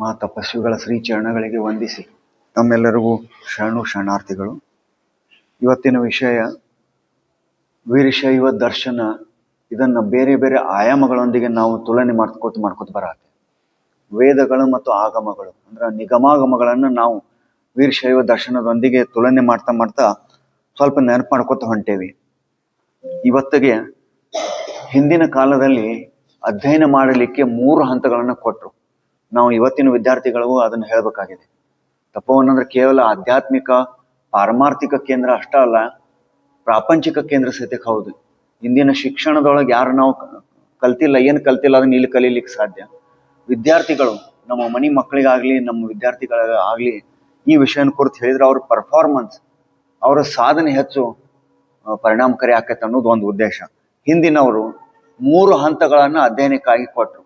ಆ ತಪಸ್ವಿಗಳ ಶ್ರೀ ಚರಣಗಳಿಗೆ ವಂದಿಸಿ ನಮ್ಮೆಲ್ಲರಿಗೂ ಶರಣಾರ್ಥಿಗಳು. ಇವತ್ತಿನ ವಿಷಯ ವೀರಶೈವ ದರ್ಶನ. ಇದನ್ನು ಬೇರೆ ಬೇರೆ ಆಯಾಮಗಳೊಂದಿಗೆ ನಾವು ತುಲನೆ ಮಾಡ್ಕೋತ ಬರತ್ತೆ. ವೇದಗಳು ಮತ್ತು ಆಗಮಗಳು ಅಂದ್ರೆ ನಿಗಮಾಗಮಗಳನ್ನು ನಾವು ವೀರಶೈವ ದರ್ಶನದೊಂದಿಗೆ ತುಲನೆ ಮಾಡ್ತಾ ಸ್ವಲ್ಪ ನೆನಪು ಮಾಡ್ಕೋತ ಹೊಂಟೇವಿ. ಇವತ್ತಿಗೆ ಹಿಂದಿನ ಕಾಲದಲ್ಲಿ ಅಧ್ಯಯನ ಮಾಡಲಿಕ್ಕೆ 3 ಹಂತಗಳನ್ನು ಕೊಟ್ಟರು. ನಾವು ಇವತ್ತಿನ ವಿದ್ಯಾರ್ಥಿಗಳಿಗೂ ಅದನ್ನು ಹೇಳಬೇಕಾಗಿದೆ. ತಪೋವನ ಅಂದ್ರೆ ಕೇವಲ ಆಧ್ಯಾತ್ಮಿಕ ಪಾರಮಾರ್ಥಿಕ ಕೇಂದ್ರ ಅಷ್ಟ ಅಲ್ಲ, ಪ್ರಾಪಂಚಿಕ ಕೇಂದ್ರ ಸಹಿತಕ್ಕೆ ಹೌದು. ಇಂದಿನ ಶಿಕ್ಷಣದೊಳಗೆ ಯಾರು ನಾವು ಏನು ಕಲ್ತಿಲ್ಲ ಅದನ್ನ ಇಲ್ಲಿ ಕಲೀಲಿಕ್ಕೆ ಸಾಧ್ಯ. ವಿದ್ಯಾರ್ಥಿಗಳು ನಮ್ಮ ಮನೆ ಮಕ್ಕಳಿಗಾಗ್ಲಿ ನಮ್ಮ ವಿದ್ಯಾರ್ಥಿಗಳಿಗಾಗ್ಲಿ ಈ ವಿಷಯನ ಕುರಿತು ಹೇಳಿದ್ರೆ ಅವ್ರ ಪರ್ಫಾರ್ಮೆನ್ಸ್, ಅವರ ಸಾಧನೆ ಹೆಚ್ಚು ಪರಿಣಾಮಕಾರಿ ಆಕೈತೆ ಅನ್ನೋದು ಒಂದು ಉದ್ದೇಶ. ಹಿಂದಿನವರು 3 ಹಂತಗಳನ್ನು ಅಧ್ಯಯನಕ್ಕಾಗಿ ಕೊಟ್ಟರು.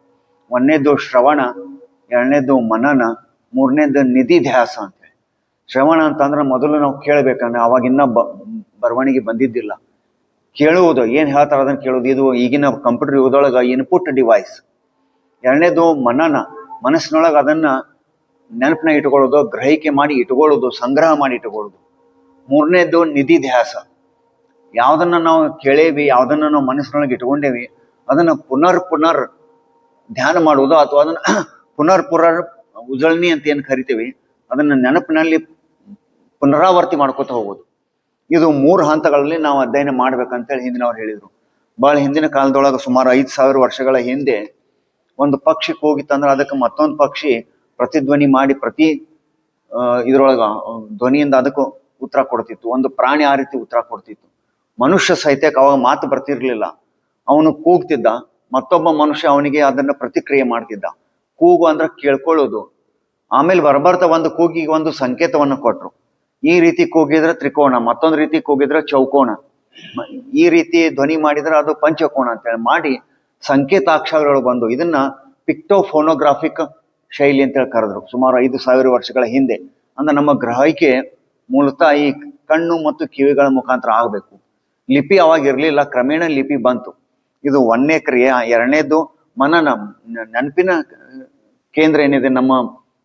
1ನೇದು ಶ್ರವಣ, 2ನೇದು ಮನನ, 3ನೇದು ನಿಧಿಧ್ಯಾಸ ಅಂತೇಳಿ. ಶ್ರವಣ ಅಂತಂದ್ರೆ ಮೊದಲು ನಾವು ಕೇಳಬೇಕಂದ್ರೆ ಅವಾಗಿನ್ನ ಬರವಣಿಗೆ ಬಂದಿದ್ದಿಲ್ಲ. ಕೇಳುವುದು, ಏನು ಹೇಳ್ತಾರೆ ಅದನ್ನು ಕೇಳುವುದು. ಇದು ಈಗಿನ ಕಂಪ್ಯೂಟರ್ ಯುಗದೊಳಗೆ ಇನ್ಪುಟ್ ಡಿವೈಸ್. 2ನೇದು ಮನನ, ಮನಸ್ಸಿನೊಳಗೆ ಅದನ್ನ ನೆನಪಿನ ಇಟ್ಕೊಳ್ಳೋದು, ಗ್ರಹಿಕೆ ಮಾಡಿ ಇಟ್ಕೊಳ್ಳೋದು, ಸಂಗ್ರಹ ಮಾಡಿ ಇಟ್ಕೊಳ್ಳೋದು. 3ನೇದು ನಿಧಿಧ್ಯಾಸ. ಯಾವುದನ್ನ ನಾವು ಕೇಳೇವಿ, ಯಾವುದನ್ನ ನಾವು ಮನಸ್ಸಿನೊಳಗೆ ಇಟ್ಕೊಂಡೇವಿ ಅದನ್ನ ಪುನರ್ ಧ್ಯಾನ ಮಾಡುವುದು, ಅಥವಾ ಅದನ್ನ ಪುನರ್ ಉಜಳನಿ ಅಂತ ಏನು ಕರಿತೀವಿ ಅದನ್ನ ನೆನಪಿನಲ್ಲಿ ಪುನರಾವರ್ತಿ ಮಾಡ್ಕೋತ ಹೋಗೋದು. ಇದು 3 ಹಂತಗಳಲ್ಲಿ ನಾವು ಅಧ್ಯಯನ ಮಾಡ್ಬೇಕಂತೇಳಿ ಹಿಂದಿನವ್ರು ಹೇಳಿದ್ರು. ಬಹಳ ಹಿಂದಿನ ಕಾಲದೊಳಗೆ ಸುಮಾರು 5,000 ವರ್ಷಗಳ ಹಿಂದೆ ಒಂದು ಪಕ್ಷಿ ಕೂಗಿತ್ತಂದ್ರೆ ಅದಕ್ಕೆ ಮತ್ತೊಂದು ಪಕ್ಷಿ ಪ್ರತಿಧ್ವನಿ ಮಾಡಿ ಇದ್ರೊಳಗ ಧ್ವನಿಯಿಂದ ಅದಕ್ಕೂ ಉತ್ತರ ಕೊಡ್ತಿತ್ತು. ಒಂದು ಪ್ರಾಣಿ ಆ ರೀತಿ ಉತ್ತರ ಕೊಡ್ತಿತ್ತು. ಮನುಷ್ಯ ಸಹಿತಕ್ಕೆ ಅವಾಗ ಮಾತು ಬರ್ತಿರ್ಲಿಲ್ಲ. ಅವನು ಕೂಗ್ತಿದ್ದ, ಮತ್ತೊಬ್ಬ ಮನುಷ್ಯ ಅವನಿಗೆ ಅದನ್ನ ಪ್ರತಿಕ್ರಿಯೆ ಮಾಡ್ತಿದ್ದ. ಕೂಗು ಅಂದ್ರೆ ಕೇಳ್ಕೊಳ್ಳೋದು. ಆಮೇಲೆ ಬರ್ಬರ್ತಾ ಒಂದು ಕೂಗಿಗೆ ಒಂದು ಸಂಕೇತವನ್ನು ಕೊಟ್ರು. ಈ ರೀತಿ ಕೂಗಿದ್ರೆ ತ್ರಿಕೋಣ, ಮತ್ತೊಂದು ರೀತಿ ಕೂಗಿದ್ರೆ ಚೌಕೋಣ, ಈ ರೀತಿ ಧ್ವನಿ ಮಾಡಿದ್ರೆ ಅದು ಪಂಚಕೋಣ ಅಂತೇಳಿ ಮಾಡಿ ಸಂಕೇತಾಕ್ಷರಗಳು ಬಂದು ಇದನ್ನ ಪಿಕ್ಟೋಫೋನೋಗ್ರಾಫಿಕ್ ಶೈಲಿ ಅಂತೇಳಿ ಕರೆದ್ರು. ಸುಮಾರು 5,000 ವರ್ಷಗಳ ಹಿಂದೆ. ಅಂದ್ರೆ ನಮ್ಮ ಗ್ರಹಿಕೆ ಮೂಲತಃ ಈ ಕಣ್ಣು ಮತ್ತು ಕಿವಿಗಳ ಮುಖಾಂತರ ಆಗಬೇಕು. ಲಿಪಿ ಅವಾಗ ಇರಲಿಲ್ಲ, ಕ್ರಮೇಣ ಲಿಪಿ ಬಂತು. ಇದು 1ನೇ ಕ್ರಿಯೆ. 2ನೇದು ಮನನ, ನೆನಪಿನ ಕೇಂದ್ರ ಏನಿದೆ, ನಮ್ಮ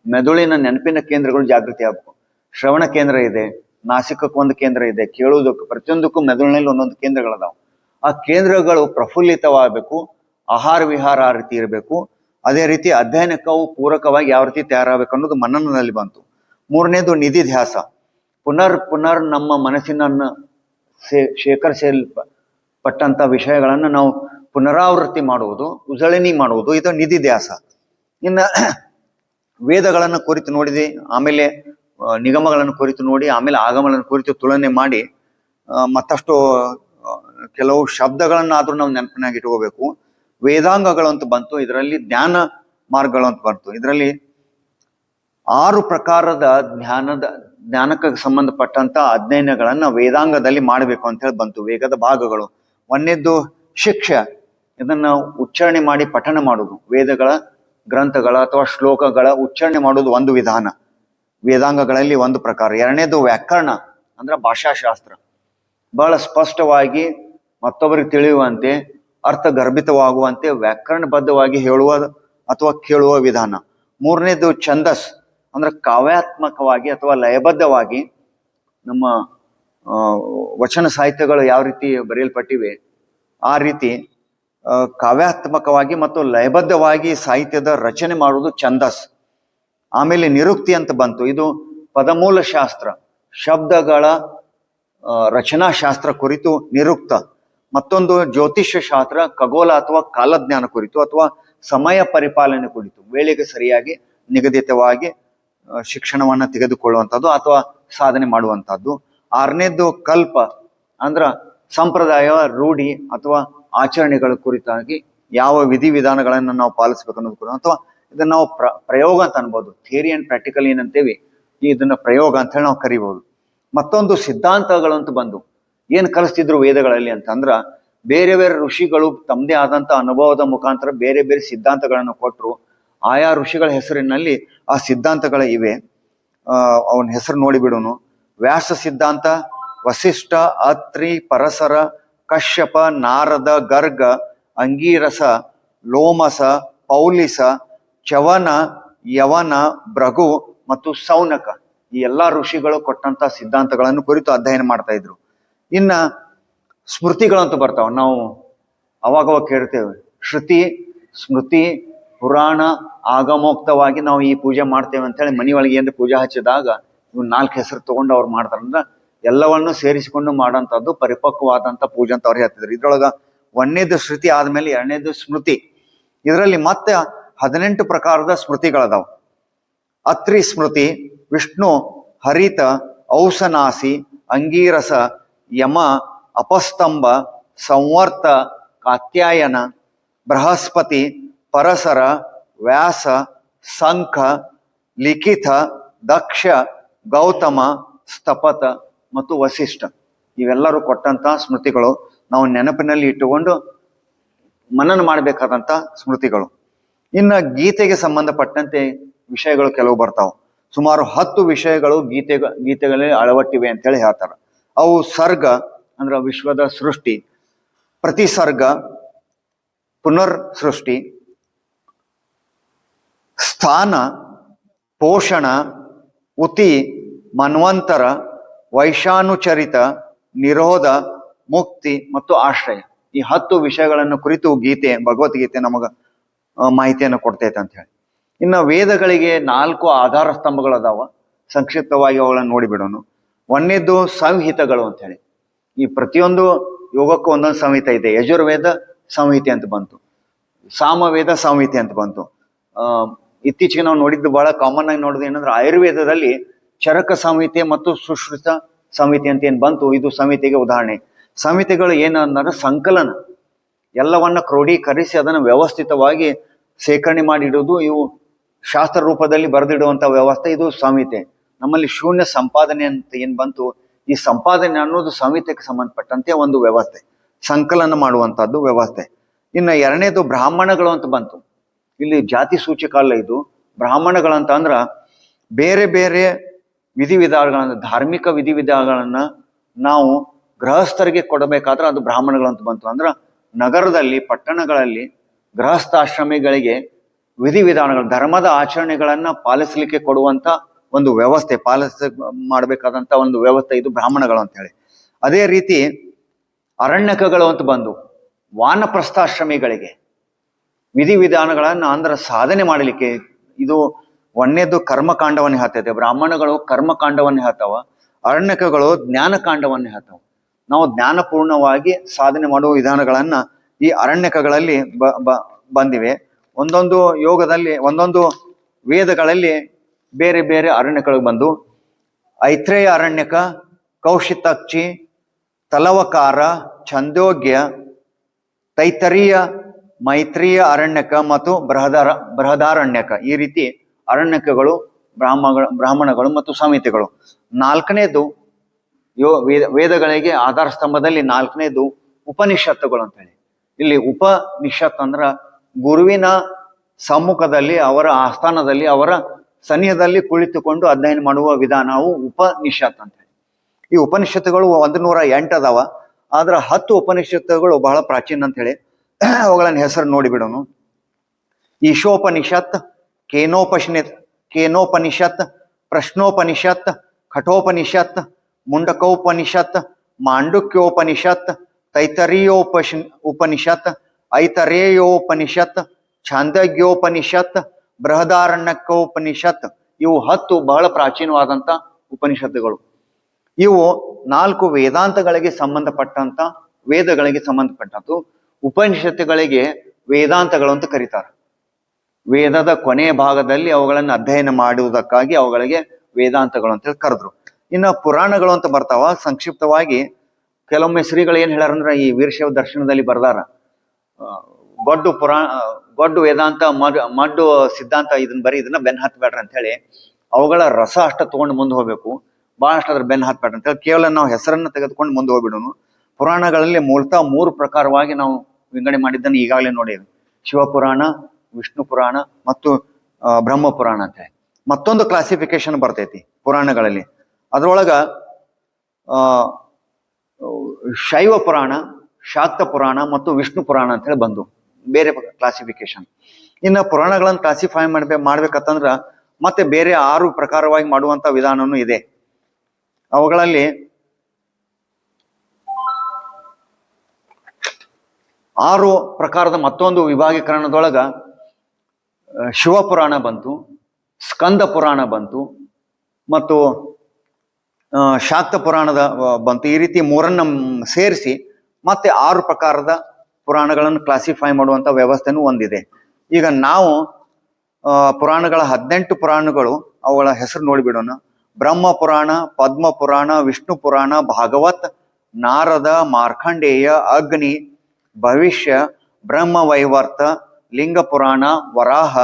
ಮೆದುಳಿನ ನೆನಪಿನ ಕೇಂದ್ರಗಳು ಜಾಗೃತಿ ಆಗಬೇಕು. ಶ್ರವಣ ಕೇಂದ್ರ ಇದೆ, ನಾಸಿಕಕ್ಕೆ ಒಂದು ಕೇಂದ್ರ ಇದೆ, ಕೇಳುವುದಕ್ಕೆ ಪ್ರತಿಯೊಂದಕ್ಕೂ ಮೆದುಳಿನಲ್ಲಿ ಒಂದೊಂದು ಕೇಂದ್ರಗಳದಾವು. ಆ ಕೇಂದ್ರಗಳು ಪ್ರಫುಲ್ಲಿತವಾಗಬೇಕು, ಆಹಾರ ವಿಹಾರ ಆ ರೀತಿ ಇರಬೇಕು. ಅದೇ ರೀತಿ ಅಧ್ಯಯನಕ್ಕೆ ಅವು ಪೂರಕವಾಗಿ ಯಾವ ರೀತಿ ತಯಾರಾಗಬೇಕು ಅನ್ನೋದು ಮನನದಲ್ಲಿ ಬಂತು. 3ನೇದು ನಿಧಿಧ್ಯಾಸ. ಪುನರ್ ನಮ್ಮ ಮನಸ್ಸಿನನ್ನು ಶೇಖರಿಸಲ್ಪಟ್ಟಂತ ವಿಷಯಗಳನ್ನು ನಾವು ಪುನರಾವೃತ್ತಿ ಮಾಡುವುದು, ಉಜಳನಿ ಮಾಡುವುದು, ಇದು ನಿಧಿಧ್ಯಾಸ. ಇನ್ನು ವೇದಗಳನ್ನು ಕುರಿತು ನೋಡಿದೆ, ಆಮೇಲೆ ನಿಗಮಗಳನ್ನು ಕುರಿತು ನೋಡಿ, ಆಮೇಲೆ ಆಗಮಗಳನ್ನು ಕುರಿತು ತುಲನೆ ಮಾಡಿ ಮತ್ತಷ್ಟು ಕೆಲವು ಶಬ್ದಗಳನ್ನಾದ್ರೂ ನಾವು ನೆನಪಿನಾಗಿ ಇಟ್ಕೋಬೇಕು. ವೇದಾಂಗಗಳು ಅಂತ ಬಂತು, ಇದರಲ್ಲಿ ಜ್ಞಾನ ಮಾರ್ಗಗಳು ಅಂತ ಬಂತು. ಇದರಲ್ಲಿ 6 ಪ್ರಕಾರದ ಜ್ಞಾನಕ್ಕೆ ಸಂಬಂಧಪಟ್ಟಂತ ಅಧ್ಯಯನಗಳನ್ನ ವೇದಾಂಗದಲ್ಲಿ ಮಾಡಬೇಕು ಅಂತ ಹೇಳಿ ಬಂತು. ವೇಗದ ಭಾಗಗಳು. 1ನೇದು ಶಿಕ್ಷೆ, ಇದನ್ನ ಉಚ್ಚಾರಣೆ ಮಾಡಿ ಪಠಣ ಮಾಡುವುದು. ವೇದಗಳ ಗ್ರಂಥಗಳ ಅಥವಾ ಶ್ಲೋಕಗಳ ಉಚ್ಚಾರಣೆ ಮಾಡುವುದು ಒಂದು ವಿಧಾನ, ವೇದಾಂಗಗಳಲ್ಲಿ ಒಂದು ಪ್ರಕಾರ. 2ನೇದು ವ್ಯಾಕರಣ ಅಂದ್ರೆ ಭಾಷಾಶಾಸ್ತ್ರ. ಬಹಳ ಸ್ಪಷ್ಟವಾಗಿ ಮತ್ತೊಬ್ಬರಿಗೆ ತಿಳಿಯುವಂತೆ, ಅರ್ಥಗರ್ಭಿತವಾಗುವಂತೆ ವ್ಯಾಕರಣಬದ್ಧವಾಗಿ ಹೇಳುವ ಅಥವಾ ಕೇಳುವ ವಿಧಾನ. 3ನೇದು ಛಂದಸ್ ಅಂದ್ರೆ ಕಾವ್ಯಾತ್ಮಕವಾಗಿ ಅಥವಾ ಲಯಬದ್ಧವಾಗಿ ನಮ್ಮ ವಚನ ಸಾಹಿತ್ಯಗಳು ಯಾವ ರೀತಿ ಬರೆಯಲ್ಪಟ್ಟಿವೆ ಆ ರೀತಿ ಕಾವ್ಯಾತ್ಮಕವಾಗಿ ಮತ್ತು ಲಯಬದ್ಧವಾಗಿ ಸಾಹಿತ್ಯದ ರಚನೆ ಮಾಡುವುದು ಛಂದಸ್. ಆಮೇಲೆ ನಿರುಕ್ತಿ ಅಂತ ಬಂತು. ಇದು ಪದಮೂಲ ಶಾಸ್ತ್ರ, ಶಬ್ದಗಳ ರಚನಾಶಾಸ್ತ್ರ ಕುರಿತು ನಿರುಕ್ತ. ಮತ್ತೊಂದು ಜ್ಯೋತಿಷ್ಯ ಶಾಸ್ತ್ರ, ಖಗೋಳ ಅಥವಾ ಕಾಲಜ್ಞಾನ ಕುರಿತು ಅಥವಾ ಸಮಯ ಪರಿಪಾಲನೆ ಕುರಿತು, ವೇಳೆಗೆ ಸರಿಯಾಗಿ ನಿಗದಿತವಾಗಿ ಶಿಕ್ಷಣವನ್ನ ತೆಗೆದುಕೊಳ್ಳುವಂಥದ್ದು ಅಥವಾ ಸಾಧನೆ ಮಾಡುವಂಥದ್ದು. 6ನೇದು ಕಲ್ಪ ಅಂದ್ರ ಸಂಪ್ರದಾಯ, ರೂಢಿ ಅಥವಾ ಆಚರಣೆಗಳ ಕುರಿತಾಗಿ ಯಾವ ವಿಧಿವಿಧಾನಗಳನ್ನು ನಾವು ಪಾಲಿಸ್ಬೇಕು ಅನ್ನೋದು ಕೂಡ, ಅಥವಾ ಇದನ್ನ ನಾವು ಪ್ರಯೋಗ ಅಂತ ಅನ್ಬೋದು. ಥಿಯರಿ ಅಂಡ್ ಪ್ರಾಕ್ಟಿಕಲ್ ಏನಂತೇವಿ, ಇದನ್ನ ಪ್ರಯೋಗ ಅಂತ ಹೇಳಿ ನಾವು ಕರಿಬಹುದು. ಮತ್ತೊಂದು ಸಿದ್ಧಾಂತಗಳು ಅಂತ ಬಂದು ಏನ್ ಕಲಿಸ್ತಿದ್ರು ವೇದಗಳಲ್ಲಿ ಅಂತಂದ್ರ, ಬೇರೆ ಬೇರೆ ಋಷಿಗಳು ತಮ್ಮದೇ ಆದಂತ ಅನುಭವದ ಮುಖಾಂತರ ಬೇರೆ ಬೇರೆ ಸಿದ್ಧಾಂತಗಳನ್ನು ಕೊಟ್ಟರು. ಆಯಾ ಋಷಿಗಳ ಹೆಸರಿನಲ್ಲಿ ಆ ಸಿದ್ಧಾಂತಗಳ ಇವೆ. ಅವನ ಹೆಸರು ನೋಡಿಬಿಡೋನು. ವ್ಯಾಸ ಸಿದ್ಧಾಂತ, ವಸಿಷ್ಠ, ಅತ್ರಿ, ಪರಸರ, ಕಶ್ಯಪ, ನಾರದ, ಗರ್ಗ, ಅಂಗೀರಸ, ಲೋಮಸ, ಪೌಲಿಸ, ಚವನ, ಯವನ, ಭೃಗು ಮತ್ತು ಸೌನಕ ಈ ಎಲ್ಲಾ ಋಷಿಗಳು ಕೊಟ್ಟಂತ ಸಿದ್ಧಾಂತಗಳನ್ನು ಕುರಿತು ಅಧ್ಯಯನ ಮಾಡ್ತಾ ಇದ್ರು. ಇನ್ನ ಸ್ಮೃತಿಗಳಂತೂ ಬರ್ತಾವ. ನಾವು ಅವಾಗವಾಗ ಕೇಳ್ತೇವೆ, ಶ್ರುತಿ, ಸ್ಮೃತಿ, ಪುರಾಣ, ಆಗಮೋಕ್ತವಾಗಿ ನಾವು ಈ ಪೂಜೆ ಮಾಡ್ತೇವೆ ಅಂತೇಳಿ ಮನೆಯೊಳಗೆ ಏನ್ರ ಪೂಜೆ ಹಚ್ಚಿದಾಗ ಇವ್ 4 ಹೆಸರು ತಗೊಂಡು ಅವ್ರು ಮಾಡ್ತಾರಂದ್ರ ಎಲ್ಲವನ್ನು ಸೇರಿಸಿಕೊಂಡು ಮಾಡೋಂಥದ್ದು ಪರಿಪಕ್ವವಾದಂಥ ಪೂಜೆ ಅಂತ ಅವ್ರು ಹೇಳ್ತಿದ್ರು. ಇದ್ರೊಳಗ 1ನೇದು ಶ್ರುತಿ ಆದ್ಮೇಲೆ 2ನೇದು ಸ್ಮೃತಿ. ಇದರಲ್ಲಿ ಮತ್ತೆ 18 ಪ್ರಕಾರದ ಸ್ಮೃತಿಗಳದಾವ. ಅತ್ರಿ ಸ್ಮೃತಿ, ವಿಷ್ಣು, ಹರಿತ, ಔಸನಾಸಿ, ಅಂಗೀರಸ, ಯಮ, ಅಪಸ್ತಂಭ, ಸಂವರ್ತ, ಕಾತ್ಯಾಯನ, ಬೃಹಸ್ಪತಿ, ಪರಸರ, ವ್ಯಾಸ, ಸಂಖ, ಲಿಖಿತ, ದಕ್ಷ, ಗೌತಮ, ಸ್ಥಪತ ಮತ್ತು ವಸಿಷ್ಠ ಇವೆಲ್ಲರೂ ಕೊಟ್ಟಂತ ಸ್ಮೃತಿಗಳು. ನಾವು ನೆನಪಿನಲ್ಲಿ ಇಟ್ಟುಕೊಂಡು ಮನನ ಮಾಡಬೇಕಾದಂತ ಸ್ಮೃತಿಗಳು. ಇನ್ನ ಗೀತೆಗೆ ಸಂಬಂಧಪಟ್ಟಂತೆ ವಿಷಯಗಳು ಕೆಲವು ಬರ್ತಾವ. ಸುಮಾರು 10 ವಿಷಯಗಳು ಗೀತೆಗಳಲ್ಲಿ ಅಳವಟ್ಟಿವೆ ಅಂತೇಳಿ ಹೇಳ್ತಾರ. ಅವು ಸರ್ಗ ಅಂದ್ರ ವಿಶ್ವದ ಸೃಷ್ಟಿ, ಪ್ರತಿಸರ್ಗ ಪುನರ್ ಸೃಷ್ಟಿ, ಸ್ಥಾನ, ಪೋಷಣ, ಉತಿ, ಮನ್ವಂತರ, ವೈಶಾನುಚರಿತ, ನಿರೋಧ, ಮುಕ್ತಿ ಮತ್ತು ಆಶ್ರಯ ಈ 10 ವಿಷಯಗಳನ್ನು ಕುರಿತು ಗೀತೆ, ಭಗವದ್ಗೀತೆ ನಮಗ ಮಾಹಿತಿಯನ್ನು ಕೊಡ್ತೈತೆ ಅಂತ ಹೇಳಿ. ಇನ್ನು ವೇದಗಳಿಗೆ 4 ಆಧಾರ ಸ್ತಂಭಗಳದಾವ. ಸಂಕ್ಷಿಪ್ತವಾಗಿ ಅವುಗಳನ್ನು ನೋಡಿಬಿಡೋಣ. 1ನೇದು ಸಂಹಿತಗಳು ಅಂತ ಹೇಳಿ. ಈ ಪ್ರತಿಯೊಂದು ಯೋಗಕ್ಕೂ ಒಂದೊಂದು ಸಂಹಿತ ಇದೆ. ಯಜುರ್ವೇದ ಸಂಹಿತೆ ಅಂತ ಬಂತು, ಸಾಮವೇದ ಸಂಹಿತೆ ಅಂತ ಬಂತು. ಇತ್ತೀಚೆಗೆ ನಾವು ನೋಡಿದ್ದು ಬಹಳ ಕಾಮನ್ ಆಗಿ ನೋಡೋದು ಏನಂದ್ರೆ ಆಯುರ್ವೇದದಲ್ಲಿ ಚರಕ ಸಂಹಿತೆ ಮತ್ತು ಸುಶ್ರುತ ಸಂಹಿತೆ ಅಂತ ಏನ್ ಬಂತು, ಇದು ಸಂಹಿತೆಗೆ ಉದಾಹರಣೆ. ಸಂಹಿತೆಗಳು ಏನಂದ್ರೆ ಸಂಕಲನ, ಎಲ್ಲವನ್ನ ಕ್ರೋಢೀಕರಿಸಿ ಅದನ್ನು ವ್ಯವಸ್ಥಿತವಾಗಿ ಶೇಖರಣೆ ಮಾಡಿಡುವುದು. ಇವು ಶಾಸ್ತ್ರ ರೂಪದಲ್ಲಿ ಬರೆದಿಡುವಂತ ವ್ಯವಸ್ಥೆ, ಇದು ಸಂಹಿತೆ. ನಮ್ಮಲ್ಲಿ ಶೂನ್ಯ ಸಂಪಾದನೆ ಅಂತ ಏನ್ ಬಂತು, ಈ ಸಂಪಾದನೆ ಅನ್ನೋದು ಸಂಹಿತೆಗೆ ಸಂಬಂಧಪಟ್ಟಂತೆ ಒಂದು ವ್ಯವಸ್ಥೆ, ಸಂಕಲನ ಮಾಡುವಂತಹದ್ದು ವ್ಯವಸ್ಥೆ. ಇನ್ನು 2ನೇದು ಬ್ರಾಹ್ಮಣಗಳು ಅಂತ ಬಂತು. ಇಲ್ಲಿ ಜಾತಿ ಸೂಚಕ ಅಲ್ಲ ಇದು. ಬ್ರಾಹ್ಮಣಗಳಂತ ಅಂದ್ರ ಬೇರೆ ಬೇರೆ ವಿಧಿವಿಧಾನಗಳನ್ನ, ಧಾರ್ಮಿಕ ವಿಧಿವಿಧಾನಗಳನ್ನ ನಾವು ಗೃಹಸ್ಥರಿಗೆ ಕೊಡಬೇಕಾದ್ರೆ ಅದು ಬ್ರಾಹ್ಮಣಗಳಂತ ಬಂತು. ಅಂದ್ರ ನಗರದಲ್ಲಿ, ಪಟ್ಟಣಗಳಲ್ಲಿ ಗೃಹಸ್ಥಾಶ್ರಮಿಗಳಿಗೆ ವಿಧಿವಿಧಾನಗಳು, ಧರ್ಮದ ಆಚರಣೆಗಳನ್ನ ಪಾಲಿಸಲಿಕ್ಕೆ ಕೊಡುವಂತ ಒಂದು ವ್ಯವಸ್ಥೆ, ಮಾಡಬೇಕಾದಂತ ಒಂದು ವ್ಯವಸ್ಥೆ, ಇದು ಬ್ರಾಹ್ಮಣಗಳು ಅಂತ ಹೇಳಿ. ಅದೇ ರೀತಿ ಅರಣ್ಯಕಗಳು ಅಂತ ಬಂದು ವಾನಪ್ರಸ್ಥಾಶ್ರಮಿಗಳಿಗೆ ವಿಧಿವಿಧಾನಗಳನ್ನ ಅಂದ್ರೆ ಸಾಧನೆ ಮಾಡಲಿಕ್ಕೆ. ಇದು 1ನೇದು ಕರ್ಮಕಾಂಡವನ್ನೇ ಹೇಳ್ತೈತೆ. ಬ್ರಾಹ್ಮಣಗಳು ಕರ್ಮಕಾಂಡವನ್ನೇ ಹೇಳ್ತಾವ, ಅರಣ್ಯಕಗಳು ಜ್ಞಾನಕಾಂಡವನ್ನೇ ಹೇಳ್ತಾವ. ನಾವು ಜ್ಞಾನಪೂರ್ಣವಾಗಿ ಸಾಧನೆ ಮಾಡುವ ವಿಧಾನಗಳನ್ನ ಈ ಅರಣ್ಯಕಗಳಲ್ಲಿ ಬಂದಿವೆ. ಒಂದೊಂದು ಯೋಗದಲ್ಲಿ, ಒಂದೊಂದು ವೇದಗಳಲ್ಲಿ ಬೇರೆ ಬೇರೆ ಅರಣ್ಯಕಗಳು ಬಂದು ಐತ್ರೇಯ ಅರಣ್ಯಕ, ಕೌಶಿತಕ್ಷಿ, ತಲವಕಾರ, ಛಂದೋಗ್ಯ, ತೈತರೀಯ, ಮೈತ್ರಿಯ ಅರಣ್ಯಕ ಮತ್ತು ಬೃಹದಾರಣ್ಯಕ ಈ ರೀತಿ ಅರಣ್ಯಕಗಳು, ಬ್ರಾಹ್ಮಣಗಳು ಮತ್ತು ಸಂಹಿತೆಗಳು. 4ನೇದು ವೇದಗಳಿಗೆ ಆಧಾರ ಸ್ತಂಭದಲ್ಲಿ 4ನೇದು ಉಪನಿಷತ್ತುಗಳು ಅಂತ ಹೇಳಿ. ಇಲ್ಲಿ ಉಪನಿಷತ್ ಅಂದ್ರ ಗುರುವಿನ ಸಮ್ಮುಖದಲ್ಲಿ, ಅವರ ಆಸ್ಥಾನದಲ್ಲಿ, ಅವರ ಸನಿಹದಲ್ಲಿ ಕುಳಿತುಕೊಂಡು ಅಧ್ಯಯನ ಮಾಡುವ ವಿಧಾನ, ಅವು ಉಪನಿಷತ್ ಅಂತ ಹೇಳಿ. ಈ ಉಪನಿಷತ್ತುಗಳು 108 ಅದಾವ. ಆದ್ರೆ 10 ಉಪನಿಷತ್ತುಗಳು ಬಹಳ ಪ್ರಾಚೀನ ಅಂತ ಹೇಳಿ ಅವುಗಳನ್ನ ಹೆಸರು ನೋಡಿಬಿಡೋನು. ಈಶೋಪನಿಷತ್, ಕೇನೋಪನಿಷತ್, ಪ್ರಶ್ನೋಪನಿಷತ್, ಕಠೋಪನಿಷತ್, ಮುಂಡಕೋಪನಿಷತ್, ಮಾಂಡುಕ್ಯೋಪನಿಷತ್, ಉಪನಿಷತ್, ಐತರೇಯೋಪನಿಷತ್, ಛಾಂದೋಗ್ಯೋಪನಿಷತ್, ಬೃಹದಾರಣ್ಯಕೋಪನಿಷತ್ ಇವು 10 ಬಹಳ ಪ್ರಾಚೀನವಾದಂತ ಉಪನಿಷತ್ತುಗಳು. ಇವು 4 ವೇದಾಂತಗಳಿಗೆ ಸಂಬಂಧಪಟ್ಟಂತ, ವೇದಗಳಿಗೆ ಸಂಬಂಧಪಟ್ಟಂತು. ಉಪನಿಷತ್ತುಗಳಿಗೆ ವೇದಾಂತಗಳು ಅಂತ ಕರೀತಾರೆ. ವೇದದ ಕೊನೆಯ ಭಾಗದಲ್ಲಿ ಅವುಗಳನ್ನು ಅಧ್ಯಯನ ಮಾಡುವುದಕ್ಕಾಗಿ ಅವುಗಳಿಗೆ ವೇದಾಂತಗಳು ಅಂತ ಹೇಳಿ ಕರೆದ್ರು. ಇನ್ನು ಪುರಾಣಗಳು ಅಂತ ಬರ್ತಾವ. ಸಂಕ್ಷಿಪ್ತವಾಗಿ ಕೆಲವೊಮ್ಮೆ ಶ್ರೀಗಳು ಏನ್ ಹೇಳ್ಯಾರಂದ್ರ, ಈ ವೀರಶೈವ ದರ್ಶನದಲ್ಲಿ ಬರ್ದಾರ, ಗೊಡ್ಡು ವೇದಾಂತ, ಮಡ್ಡು ಸಿದ್ಧಾಂತ, ಇದನ್ನ ಬೆನ್ ಹತ್ಬೇಡ್ರಿ ಅಂತ ಹೇಳಿ, ಅವುಗಳ ರಸ ಅಷ್ಟ ತಗೊಂಡು ಮುಂದೆ ಹೋಗ್ಬೇಕು, ಬಹಳಷ್ಟು ಅದ್ರ ಬೆನ್ ಹತ್ಬೇಡ್ರಿ ಅಂತ ಹೇಳಿ ಕೇವಲ ನಾವು ಹೆಸರನ್ನ ತೆಗೆದುಕೊಂಡು ಮುಂದೆ ಹೋಗ್ಬಿಡೋನು. ಪುರಾಣಗಳಲ್ಲಿ ಮೂಲತಃ 3 ಪ್ರಕಾರವಾಗಿ ನಾವು ವಿಂಗಡಣೆ ಮಾಡಿದ್ದನ್ನು ಈಗಾಗಲೇ ನೋಡಿದ್ವಿ. ಶಿವಪುರಾಣ, ವಿಷ್ಣು ಪುರಾಣ ಮತ್ತು ಬ್ರಹ್ಮ ಪುರಾಣ ಅಂತ ಹೇಳಿ. ಮತ್ತೊಂದು ಕ್ಲಾಸಿಫಿಕೇಶನ್ ಬರ್ತೈತಿ ಪುರಾಣಗಳಲ್ಲಿ. ಅದ್ರೊಳಗ ಶೈವ ಪುರಾಣ, ಶಾಕ್ತ ಪುರಾಣ ಮತ್ತು ವಿಷ್ಣು ಪುರಾಣ ಅಂತ ಹೇಳಿ ಬಂದು ಬೇರೆ ಕ್ಲಾಸಿಫಿಕೇಶನ್. ಇನ್ನು ಪುರಾಣಗಳನ್ನು ಕ್ಲಾಸಿಫೈ ಮಾಡ್ಬೇಕಂತಂದ್ರ ಮತ್ತೆ ಬೇರೆ 6 ಪ್ರಕಾರವಾಗಿ ಮಾಡುವಂತ ವಿಧಾನನೂ ಇದೆ. ಅವುಗಳಲ್ಲಿ 6 ಪ್ರಕಾರದ ಮತ್ತೊಂದು ವಿಭಾಗೀಕರಣದೊಳಗ ಶಿವಪುರಾಣ ಬಂತು, ಸ್ಕಂದ ಪುರಾಣ ಬಂತು ಮತ್ತು ಶಾಕ್ತ ಪುರಾಣದ ಬಂತು. ಈ ರೀತಿ 3 ಸೇರಿಸಿ ಮತ್ತೆ 6 ಪ್ರಕಾರದ ಪುರಾಣಗಳನ್ನು ಕ್ಲಾಸಿಫೈ ಮಾಡುವಂತ ವ್ಯವಸ್ಥೆನೂ ಒಂದಿದೆ. ಈಗ ನಾವು ಪುರಾಣಗಳ 18 ಪುರಾಣಗಳು, ಅವುಗಳ ಹೆಸರು ನೋಡಿಬಿಡೋಣ. ಬ್ರಹ್ಮ ಪುರಾಣ, ಪದ್ಮ ಪುರಾಣ, ವಿಷ್ಣು ಪುರಾಣ, ಭಾಗವತ್, ನಾರದ, ಮಾರ್ಕಂಡೇಯ, ಅಗ್ನಿ, ಭವಿಷ್ಯ, ಬ್ರಹ್ಮ ವೈವರ್ತ, ಲಿಂಗ ಪುರಾಣ, ವರಾಹ,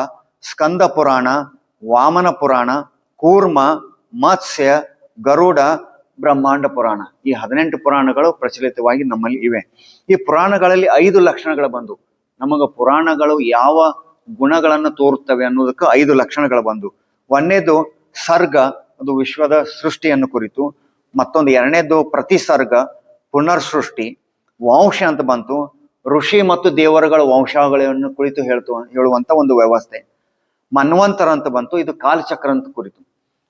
ಸ್ಕಂದ ಪುರಾಣ, ವಾಮನ ಪುರಾಣ, ಕೂರ್ಮ, ಮತ್ಸ್ಯ, ಗರುಡ, ಬ್ರಹ್ಮಾಂಡ ಪುರಾಣ. ಈ 18 ಪುರಾಣಗಳು ಪ್ರಚಲಿತವಾಗಿ ನಮ್ಮಲ್ಲಿ ಇವೆ. ಈ ಪುರಾಣಗಳಲ್ಲಿ 5 ಲಕ್ಷಣಗಳು ಬಂದು, ನಮಗ ಪುರಾಣಗಳು ಯಾವ ಗುಣಗಳನ್ನು ತೋರುತ್ತವೆ ಅನ್ನೋದಕ್ಕೆ 5 ಲಕ್ಷಣಗಳು ಬಂದು. ಒಂದನೇದು ಸರ್ಗ, ಅದು ವಿಶ್ವದ ಸೃಷ್ಟಿಯನ್ನು ಕುರಿತು. ಮತ್ತೊಂದು 2ನೇದು ಪ್ರತಿಸರ್ಗ, ಪುನರ್ ಸೃಷ್ಟಿ. ವಂಶ ಅಂತ ಬಂತು, ಋಷಿ ಮತ್ತು ದೇವರುಗಳ ವಂಶಾವಳಿಯನ್ನು ಕುರಿತು ಹೇಳುವಂತ ಒಂದು ವ್ಯವಸ್ಥೆ. ಮನ್ವಂತರ ಅಂತ ಬಂತು, ಇದು ಕಾಲಚಕ್ರ ಅಂತ ಕುರಿತು.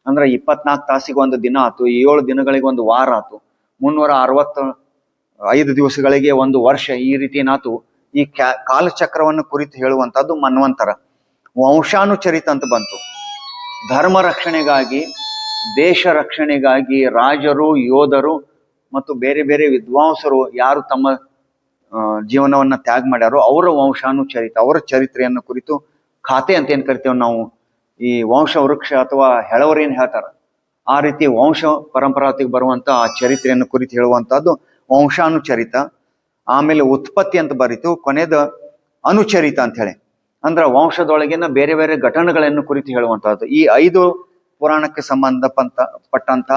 ಅಂದ್ರೆ 24 ತಾಸಿಗೆ ಒಂದು ದಿನ ಆತು, 7 ದಿನಗಳಿಗೆ ಒಂದು ವಾರ ಆತು, 365 ದಿವಸಗಳಿಗೆ ಒಂದು ವರ್ಷ, ಈ ರೀತಿ ಏನಾತು. ಈ ಕಾಲಚಕ್ರವನ್ನು ಕುರಿತು ಹೇಳುವಂತದ್ದು ಮನ್ವಂತರ. ವಂಶಾನುಚರಿತ ಅಂತ ಬಂತು, ಧರ್ಮ ರಕ್ಷಣೆಗಾಗಿ, ದೇಶ ರಕ್ಷಣೆಗಾಗಿ ರಾಜರು, ಯೋಧರು ಮತ್ತು ಬೇರೆ ಬೇರೆ ವಿದ್ವಾಂಸರು ಯಾರು ತಮ್ಮ ಜೀವನವನ್ನ ತ್ಯಾಗ ಮಾಡ್ಯಾರೋ ಅವರ ವಂಶಾನುಚರಿತ, ಅವರ ಚರಿತ್ರೆಯನ್ನು ಕುರಿತು ಖಾತೆ ಅಂತ ಏನ್ ಕರಿತೇವೆ ನಾವು, ಈ ವಂಶ ವೃಕ್ಷ ಅಥವಾ ಹೆಳವರೇನ್ ಹೇಳ್ತಾರ, ಆ ರೀತಿ ವಂಶ ಪರಂಪರಾತಿಗೆ ಬರುವಂತ ಆ ಚರಿತ್ರೆಯನ್ನು ಕುರಿತು ಹೇಳುವಂತಹದ್ದು ವಂಶಾನುಚರಿತ. ಆಮೇಲೆ ಉತ್ಪತ್ತಿ ಅಂತ ಬರೀತು. ಕೊನೆದ ಅನುಚರಿತ ಅಂತ ಹೇಳಿ, ಅಂದ್ರ ವಂಶದೊಳಗಿನ ಬೇರೆ ಬೇರೆ ಘಟನೆಗಳನ್ನು ಕುರಿತು ಹೇಳುವಂತಹದ್ದು. ಈ 5 ಪುರಾಣಕ್ಕೆ ಪಟ್ಟಂತ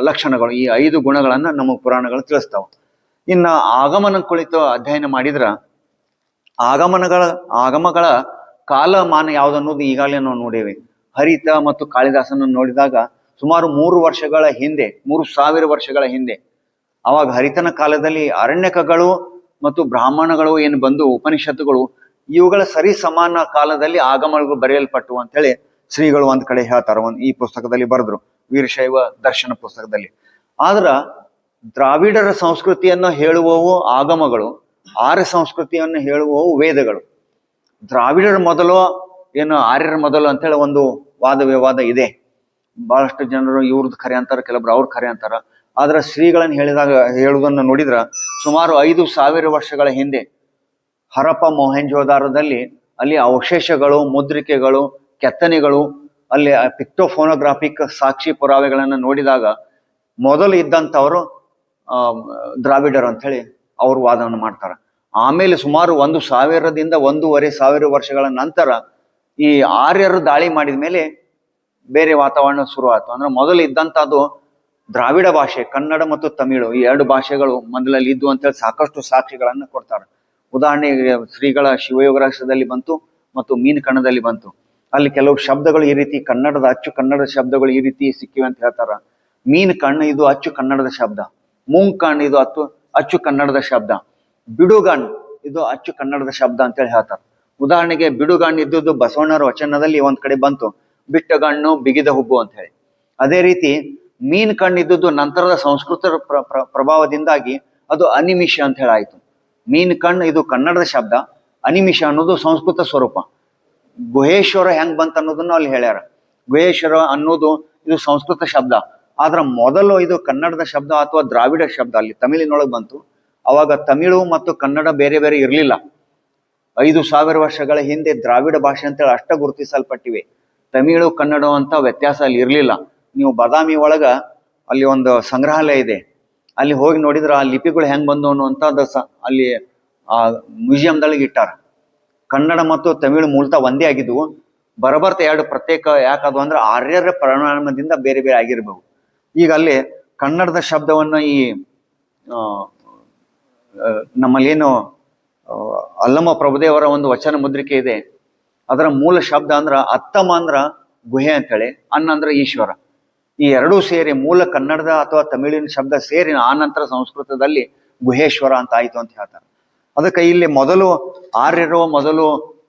ಲಕ್ಷಣಗಳು, ಈ 5 ಗುಣಗಳನ್ನ ನಮಗೆ ಪುರಾಣಗಳು ತಿಳಿಸ್ತಾವ. ಇನ್ನ ಆಗಮನ ಕುರಿತು ಅಧ್ಯಯನ ಮಾಡಿದ್ರ ಆಗಮಗಳ ಕಾಲಮಾನ ಯಾವ್ದನ್ನೋದು ಈಗಾಗಲೇ ನಾವು ನೋಡೇವೆ. ಹರಿತ ಮತ್ತು ಕಾಳಿದಾಸನ ನೋಡಿದಾಗ ಸುಮಾರು 3 ವರ್ಷಗಳ ಹಿಂದೆ, 3000 ವರ್ಷಗಳ ಹಿಂದೆ, ಅವಾಗ ಹರಿತನ ಕಾಲದಲ್ಲಿ ಅರಣ್ಯಕಗಳು ಮತ್ತು ಬ್ರಾಹ್ಮಣಗಳು ಏನು ಬಂದು ಉಪನಿಷತ್ತುಗಳು, ಇವುಗಳ ಸರಿ ಸಮಾನ ಕಾಲದಲ್ಲಿ ಆಗಮಗಳು ಬರೆಯಲ್ಪಟ್ಟು ಅಂತ ಹೇಳಿ ಶ್ರೀಗಳು ಒಂದ್ ಕಡೆ ಹೇಳ್ತಾರ. ಈ ಪುಸ್ತಕದಲ್ಲಿ ಬರೆದ್ರು, ವೀರಶೈವ ದರ್ಶನ ಪುಸ್ತಕದಲ್ಲಿ. ಆದ್ರ ದ್ರಾವಿಡರ ಸಂಸ್ಕೃತಿಯನ್ನು ಹೇಳುವವು ಆಗಮಗಳು, ಆರ್ಯ ಸಂಸ್ಕೃತಿಯನ್ನು ಹೇಳುವವು ವೇದಗಳು. ದ್ರಾವಿಡರ ಮೊದಲು ಏನು ಆರ್ಯರ ಮೊದಲು ಅಂತೇಳಿ ಒಂದು ವಾದ ವಿವಾದ ಇದೆ. ಬಹಳಷ್ಟು ಜನರು ಇವ್ರದ್ದು ಖರೆ ಅಂತಾರ, ಕೆಲವೊಬ್ರು ಅವ್ರ ಖರೆ ಅಂತಾರ. ಆದ್ರ ಶ್ರೀಗಳನ್ನ ಹೇಳುವುದನ್ನು ನೋಡಿದ್ರ ಸುಮಾರು 5000 ವರ್ಷಗಳ ಹಿಂದೆ ಹರಪ್ಪ ಮೊಹೆಂಜೋದಾರದಲ್ಲಿ ಅಲ್ಲಿ ಅವಶೇಷಗಳು, ಮುದ್ರಿಕೆಗಳು, ಕೆತ್ತನೆಗಳು, ಅಲ್ಲಿ ಪಿಕ್ಟೋಫೋನೋಗ್ರಾಫಿಕ್ ಸಾಕ್ಷಿ ಪುರಾವೆಗಳನ್ನ ನೋಡಿದಾಗ ಮೊದಲು ಇದ್ದಂಥವರು ದ್ರಾವಿಡರು ಅಂತ ಹೇಳಿ ಅವ್ರು ವಾದವನ್ನು ಮಾಡ್ತಾರ. ಆಮೇಲೆ ಸುಮಾರು 1000ದಿಂದ 1500 ವರ್ಷಗಳ ನಂತರ ಈ ಆರ್ಯರು ದಾಳಿ ಮಾಡಿದ ಮೇಲೆ ಬೇರೆ ವಾತಾವರಣ ಶುರು ಆಯ್ತು. ಅಂದ್ರೆ ಮೊದಲು ಇದ್ದಂಥದ್ದು ದ್ರಾವಿಡ ಭಾಷೆ, ಕನ್ನಡ ಮತ್ತು ತಮಿಳು, ಈ 2 ಭಾಷೆಗಳು ಮೊದಲಲ್ಲಿ ಇದ್ದು ಅಂತೇಳಿ ಸಾಕಷ್ಟು ಸಾಕ್ಷಿಗಳನ್ನ ಕೊಡ್ತಾರೆ. ಉದಾಹರಣೆಗೆ ಶ್ರೀಗಳ ಶಿವಯೋಗರಾಶದಲ್ಲಿ ಬಂತು ಮತ್ತು ಮೀನ್ ಕಣ್ಣದಲ್ಲಿ ಬಂತು. ಅಲ್ಲಿ ಕೆಲವು ಶಬ್ದಗಳು ಈ ರೀತಿ ಕನ್ನಡದ ಅಚ್ಚು ಕನ್ನಡದ ಶಬ್ದಗಳು ಈ ರೀತಿ ಸಿಕ್ಕಿವೆ ಅಂತ ಹೇಳ್ತಾರ. ಮೀನ್ ಕಣ್ಣು ಇದು ಅಚ್ಚು ಕನ್ನಡದ ಶಬ್ದ, ಮೂಂಗ್ ಕಣ್ಣು ಇದು ಅಚ್ಚು ಕನ್ನಡದ ಶಬ್ದ, ಬಿಡುಗಣ್ ಇದು ಅಚ್ಚು ಕನ್ನಡದ ಶಬ್ದ ಅಂತೇಳಿ ಹೇಳ್ತಾರೆ. ಉದಾಹರಣೆಗೆ ಬಿಡುಗಣ್ಣು ಇದ್ದುದು ಬಸವಣ್ಣರ ವಚನದಲ್ಲಿ ಒಂದ್ ಕಡೆ ಬಂತು, ಬಿಟ್ಟಗಣ್ಣು ಬಿಗಿದ ಹುಬ್ಬು ಅಂತ ಹೇಳಿ. ಅದೇ ರೀತಿ ಮೀನ್ ಕಣ್ಣು ಇದ್ದುದು ನಂತರದ ಸಂಸ್ಕೃತ ಪ್ರಭಾವದಿಂದಾಗಿ ಅದು ಅನಿಮಿಷ ಅಂತ ಹೇಳಿ ಆಯ್ತು. ಮೀನ್ ಕಣ್ಣು ಇದು ಕನ್ನಡದ ಶಬ್ದ, ಅನಿಮಿಷ ಅನ್ನೋದು ಸಂಸ್ಕೃತ ಸ್ವರೂಪ. ಗುಹೇಶ್ವರ ಹೆಂಗ್ ಬಂತ ಅನ್ನೋದನ್ನು ಅಲ್ಲಿ ಹೇಳ್ಯಾರ. ಗುಹೇಶ್ವರ ಅನ್ನೋದು ಇದು ಸಂಸ್ಕೃತ ಶಬ್ದ, ಆದ್ರ ಮೊದಲು ಇದು ಕನ್ನಡದ ಶಬ್ದ ಅಥವಾ ದ್ರಾವಿಡ ಶಬ್ದ ಅಲ್ಲಿ ತಮಿಳಿನೊಳಗೆ ಬಂತು. ಅವಾಗ ತಮಿಳು ಮತ್ತು ಕನ್ನಡ ಬೇರೆ ಬೇರೆ ಇರಲಿಲ್ಲ. 5000 ವರ್ಷಗಳ ಹಿಂದೆ ದ್ರಾವಿಡ ಭಾಷೆ ಅಂತೇಳಿ ಅಷ್ಟ ಗುರುತಿಸಲ್ಪಟ್ಟಿವೆ. ತಮಿಳು ಕನ್ನಡ ಅಂತ ವ್ಯತ್ಯಾಸ ಅಲ್ಲಿ ಇರಲಿಲ್ಲ. ನೀವು ಬಾದಾಮಿ ಒಳಗ ಅಲ್ಲಿ ಒಂದು ಸಂಗ್ರಹಾಲಯ ಇದೆ, ಅಲ್ಲಿ ಹೋಗಿ ನೋಡಿದ್ರ ಆ ಲಿಪಿಗಳು ಹೆಂಗ್ ಬಂದು ಅನ್ನುವಂಥದ್ದು ಅಲ್ಲಿ ಆ ಮ್ಯೂಸಿಯಂದೊಳಗೆ ಇಟ್ಟಾರ. ಕನ್ನಡ ಮತ್ತು ತಮಿಳು ಮೂಲತಃ ಒಂದೇ ಆಗಿದ್ವು, ಬರಬರ್ತ 2 ಪ್ರತ್ಯೇಕ ಯಾಕದು ಅಂದ್ರೆ ಆರ್ಯರ ಪರಿಣಾಮದಿಂದ ಬೇರೆ ಬೇರೆ ಆಗಿರ್ಬಹುದು. ಈಗ ಅಲ್ಲಿ ಕನ್ನಡದ ಶಬ್ದವನ್ನ ಈ ನಮ್ಮಲ್ಲಿ ಏನು ಅಲ್ಲಮ ಪ್ರಭುದೇವರ ಒಂದು ವಚನ ಮುದ್ರಿಕೆ ಇದೆ, ಅದರ ಮೂಲ ಶಬ್ದ ಅಂದ್ರ ಅತ್ತಮ ಅಂದ್ರ ಗುಹೆ ಅಂತೇಳಿ, ಅನ್ನ ಅಂದ್ರ ಈಶ್ವರ. ಈ 2 ಸೇರಿ ಮೂಲ ಕನ್ನಡದ ಅಥವಾ ತಮಿಳಿನ ಶಬ್ದ ಸೇರಿ ಆನಂತರ ಸಂಸ್ಕೃತದಲ್ಲಿ ಗುಹೇಶ್ವರ ಅಂತ ಆಯ್ತು ಅಂತ ಹೇಳ್ತಾರೆ. ಅದಕ್ಕೆ ಇಲ್ಲಿ ಮೊದಲು ಆರ್ಯರು ಮೊದಲು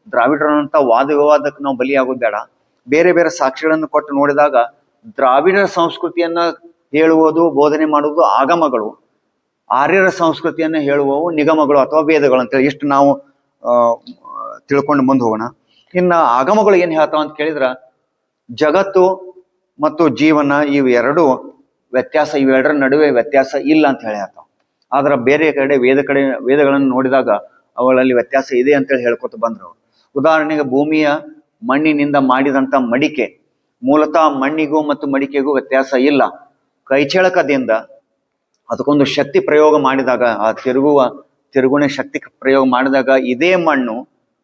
ದ್ರಾವಿಡರಂತ ವಾದ ವಿವಾದಕ್ಕೆ ನಾವು ಬಲಿಯಾಗೋದು ಬೇಡ. ಬೇರೆ ಬೇರೆ ಸಾಕ್ಷಿಗಳನ್ನು ಕೊಟ್ಟು ನೋಡಿದಾಗ ದ್ರಾವಿಡರ ಸಂಸ್ಕೃತಿಯನ್ನ ಹೇಳುವುದು ಬೋಧನೆ ಮಾಡುವುದು ಆಗಮಗಳು, ಆರ್ಯರ ಸಂಸ್ಕೃತಿಯನ್ನ ಹೇಳುವವು ನಿಗಮಗಳು ಅಥವಾ ವೇದಗಳು ಅಂತೇಳಿ ಇಷ್ಟು ನಾವು ತಿಳ್ಕೊಂಡು ಮುಂದೆ ಹೋಗೋಣ. ಇನ್ನು ಆಗಮಗಳು ಏನ್ ಹೇಳ್ತಾವ ಅಂತ ಕೇಳಿದ್ರ, ಜಗತ್ತು ಮತ್ತು ಜೀವನ ಇವೆರಡು ವ್ಯತ್ಯಾಸ, ಇವೆರಡರ ನಡುವೆ ವ್ಯತ್ಯಾಸ ಇಲ್ಲ ಅಂತ ಹೇಳಿ ಹೇಳ್ತಾವ. ಆದ್ರೆ ಬೇರೆ ವೇದಗಳನ್ನು ನೋಡಿದಾಗ ಅವುಗಳಲ್ಲಿ ವ್ಯತ್ಯಾಸ ಇದೆ ಅಂತೇಳಿ ಹೇಳ್ಕೊತ ಬಂದ್ರು. ಉದಾಹರಣೆಗೆ ಭೂಮಿಯ ಮಣ್ಣಿನಿಂದ ಮಾಡಿದಂತ ಮಡಿಕೆ, ಮೂಲತಃ ಮಣ್ಣಿಗೂ ಮತ್ತು ಮಡಿಕೆಗೂ ವ್ಯತ್ಯಾಸ ಇಲ್ಲ. ಕೈಚಳಕದಿಂದ ಅದಕ್ಕೊಂದು ಶಕ್ತಿ ಪ್ರಯೋಗ ಮಾಡಿದಾಗ, ಆ ತಿರುಗುಣೆ ಶಕ್ತಿ ಪ್ರಯೋಗ ಮಾಡಿದಾಗ ಇದೇ ಮಣ್ಣು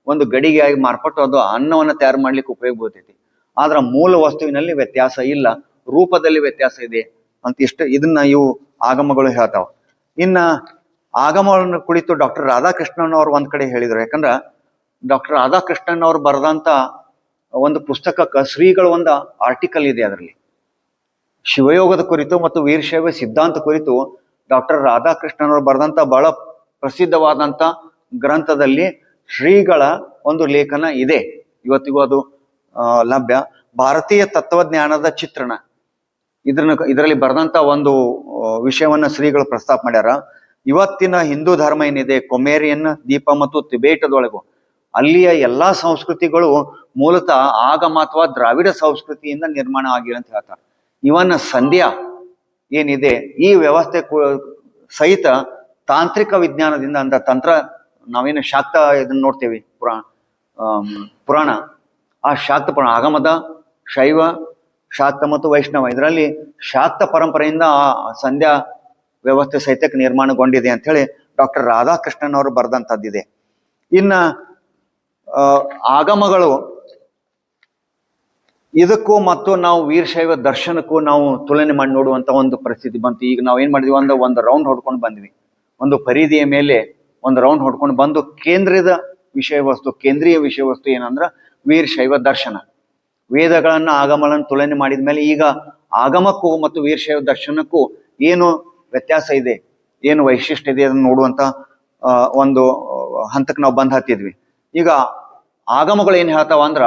ಒಂದು ಗಡಿಗೆಯಾಗಿ ಮಾರ್ಪಟ್ಟು ಅದು ಅನ್ನವನ್ನು ತಯಾರು ಮಾಡ್ಲಿಕ್ಕೆ ಉಪಯೋಗ ಬೀಳ್ತೈತಿ. ಆದ್ರ ಮೂಲ ವಸ್ತುವಿನಲ್ಲಿ ವ್ಯತ್ಯಾಸ ಇಲ್ಲ, ರೂಪದಲ್ಲಿ ವ್ಯತ್ಯಾಸ ಇದೆ ಅಂತ ಇದನ್ನ ಇವು ಆಗಮಗಳು ಹೇಳ್ತಾವ. ಇನ್ನ ಆಗಮಗಳನ್ನು ಕುರಿತು ಡಾಕ್ಟರ್ ರಾಧಾಕೃಷ್ಣನ್ ಅವ್ರು ಒಂದ್ ಕಡೆ ಹೇಳಿದ್ರು. ಯಾಕಂದ್ರ ಡಾಕ್ಟರ್ ರಾಧಾಕೃಷ್ಣನ್ ಅವ್ರು ಬರೆದಂತ ಒಂದು ಪುಸ್ತಕಕ್ಕೆ ಶ್ರೀಗಳ ಒಂದು ಆರ್ಟಿಕಲ್ ಇದೆ. ಅದರಲ್ಲಿ ಶಿವಯೋಗದ ಕುರಿತು ಮತ್ತು ವೀರಶೈವ ಸಿದ್ಧಾಂತ ಕುರಿತು ಡಾಕ್ಟರ್ ರಾಧಾಕೃಷ್ಣನ್ ಅವರು ಬರೆದಂತ ಬಹಳ ಪ್ರಸಿದ್ಧವಾದಂತ ಗ್ರಂಥದಲ್ಲಿ ಶ್ರೀಗಳ ಒಂದು ಲೇಖನ ಇದೆ. ಇವತ್ತಿಗೂ ಅದು ಲಭ್ಯ. ಭಾರತೀಯ ತತ್ವಜ್ಞಾನದ ಚಿತ್ರಣ, ಇದರಲ್ಲಿ ಬರೆದಂತ ಒಂದು ವಿಷಯವನ್ನ ಶ್ರೀಗಳು ಪ್ರಸ್ತಾಪ ಮಾಡ್ಯಾರ. ಇವತ್ತಿನ ಹಿಂದೂ ಧರ್ಮ ಏನಿದೆ, ಕೊಮೇರಿಯನ್ ದ್ವೀಪ ಮತ್ತು ತಿಬೇಟದೊಳಗು ಅಲ್ಲಿಯ ಎಲ್ಲಾ ಸಂಸ್ಕೃತಿಗಳು ಮೂಲತಃ ಆಗಮ ಅಥವಾ ದ್ರಾವಿಡ ಸಂಸ್ಕೃತಿಯಿಂದ ನಿರ್ಮಾಣ ಆಗಿವೆ ಅಂತ ಹೇಳ್ತಾರೆ. ಇವನ್ ಸಂಧ್ಯಾ ಏನಿದೆ ಈ ವ್ಯವಸ್ಥೆ ಸಹಿತ ತಾಂತ್ರಿಕ ವಿಜ್ಞಾನದಿಂದ ಅಂತ ತಂತ್ರ, ನಾವೇನು ಶಾಕ್ತ ಇದನ್ನ ನೋಡ್ತೇವೆ ಪುರಾಣ, ಆ ಶಾಕ್ತ ಪುರಾಣ ಆಗಮದ ಶೈವ, ಶಾಕ್ತ ಮತ್ತು ವೈಷ್ಣವ, ಇದರಲ್ಲಿ ಶಾಕ್ತ ಪರಂಪರೆಯಿಂದ ಆ ಸಂಧ್ಯಾ ವ್ಯವಸ್ಥೆ ಸಹಿತಕ್ಕೆ ನಿರ್ಮಾಣಗೊಂಡಿದೆ ಅಂತ ಹೇಳಿ ಡಾಕ್ಟರ್ ರಾಧಾಕೃಷ್ಣನ್ ಅವರು ಬರೆದಂತದ್ದಿದೆ. ಇನ್ನ ಆಗಮಗಳು ಇದಕ್ಕೂ ಮತ್ತು ನಾವು ವೀರಶೈವ ದರ್ಶನಕ್ಕೂ ನಾವು ತುಲನೆ ಮಾಡಿ ನೋಡುವಂತ ಒಂದು ಪರಿಸ್ಥಿತಿ ಬಂತು. ಈಗ ನಾವು ಏನ್ ಮಾಡಿದ್ವಿ, ಒಂದು ರೌಂಡ್ ಹೊಡ್ಕೊಂಡು ಬಂದ್ವಿ. ಒಂದು ಪರಿಧಿಯ ಮೇಲೆ ಒಂದು ರೌಂಡ್ ಹೊಡ್ಕೊಂಡು ಬಂದು ಕೇಂದ್ರೀಯ ವಿಷಯ ವಸ್ತು ಏನಂದ್ರ ವೀರಶೈವ ದರ್ಶನ. ವೇದಗಳನ್ನ ಆಗಮಗಳನ್ನು ತುಲನೆ ಮಾಡಿದ ಮೇಲೆ ಈಗ ಆಗಮಕ್ಕೂ ಮತ್ತು ವೀರಶೈವ ದರ್ಶನಕ್ಕೂ ಏನು ವ್ಯತ್ಯಾಸ ಇದೆ, ಏನು ವೈಶಿಷ್ಟ್ಯ ಇದೆ ಅದನ್ನು ನೋಡುವಂತ ಒಂದು ಹಂತಕ್ಕೆ ನಾವು ಬಂದ್ ಹತ್ತಿದ್ವಿ. ಈಗ ಆಗಮಗಳು ಏನ್ ಹೇಳ್ತಾವ ಅಂದ್ರ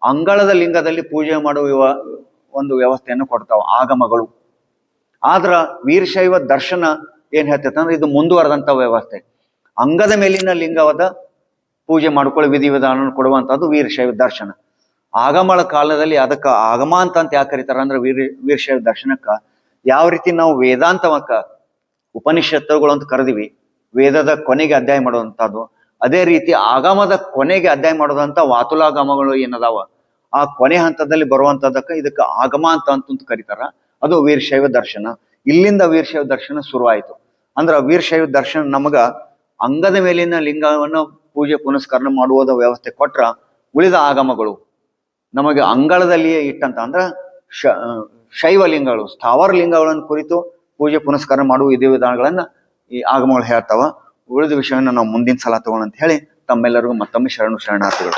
ಅಂಗಳದ ಲಿಂಗದಲ್ಲಿ ಪೂಜೆ ಮಾಡುವ ಒಂದು ವ್ಯವಸ್ಥೆಯನ್ನು ಕೊಡ್ತಾವ ಆಗಮಗಳು. ಆದ್ರ ವೀರಶೈವ ದರ್ಶನ ಏನ್ ಹೇಳ್ತೈತೆ ಅಂದ್ರೆ ಇದು ಮುಂದುವರೆದಂತ ವ್ಯವಸ್ಥೆ. ಅಂಗದ ಮೇಲಿನ ಲಿಂಗವಾದ ಪೂಜೆ ಮಾಡ್ಕೊಳ್ಳೋ ವಿಧಿವಿಧಾನ ಕೊಡುವಂತದ್ದು ವೀರಶೈವ ದರ್ಶನ. ಆಗಮಗಳ ಕಾಲದಲ್ಲಿ ಅದಕ್ಕ ಆಗಮ ಅಂತ ಯಾಕೆ ಕರೀತಾರ ಅಂದ್ರೆ ವೀರಶೈವ ದರ್ಶನಕ್ಕ ಯಾವ ರೀತಿ ನಾವು ವೇದಾಂತವಕ್ಕ ಉಪನಿಷತ್ತುಗಳು ಅಂತ ಕರೆದಿವಿ, ವೇದದ ಕೊನೆಗೆ ಅಧ್ಯಾಯ ಮಾಡುವಂತದ್ದು, ಅದೇ ರೀತಿ ಆಗಮದ ಕೊನೆಗೆ ಅಧ್ಯಾಯ ಮಾಡೋದಂತ ವಾತುಲಾಗಮಗಳು ಏನದಾವ ಆ ಕೊನೆ ಹಂತದಲ್ಲಿ ಬರುವಂತದಕ್ಕ ಇದಕ್ಕೆ ಆಗಮ ಅಂತ ಕರೀತಾರ. ಅದು ವೀರಶೈವ ದರ್ಶನ. ಇಲ್ಲಿಂದ ವೀರಶೈವ ದರ್ಶನ ಶುರುವಾಯಿತು. ಅಂದ್ರ ವೀರಶೈವ ದರ್ಶನ ನಮಗ ಅಂಗದ ಮೇಲಿನ ಲಿಂಗವನ್ನು ಪೂಜೆ ಪುನಸ್ಕರಣ ಮಾಡುವುದ ವ್ಯವಸ್ಥೆ ಕೊಟ್ರ, ಉಳಿದ ಆಗಮಗಳು ನಮಗೆ ಅಂಗಳದಲ್ಲಿಯೇ ಇಟ್ಟಂತ ಅಂದ್ರ ಶೈವ ಲಿಂಗಗಳು, ಸ್ಥಾವರ ಲಿಂಗಗಳನ್ನು ಕುರಿತು ಪೂಜೆ ಪುನಸ್ಕಾರ ಮಾಡುವ ವಿಧಿವಿಧಾನಗಳನ್ನ ಈ ಆಗಮಗಳು ಹೇಳ್ತಾವ. ಉಳಿದ ವಿಷಯವನ್ನ ನಾವು ಮುಂದಿನ ಸಲ ತಗೋಣ ಅಂತ ಹೇಳಿ ತಮ್ಮೆಲ್ಲರಿಗೂ ಮತ್ತೊಮ್ಮೆ ಶರಣಾರ್ಥಿಗಳು.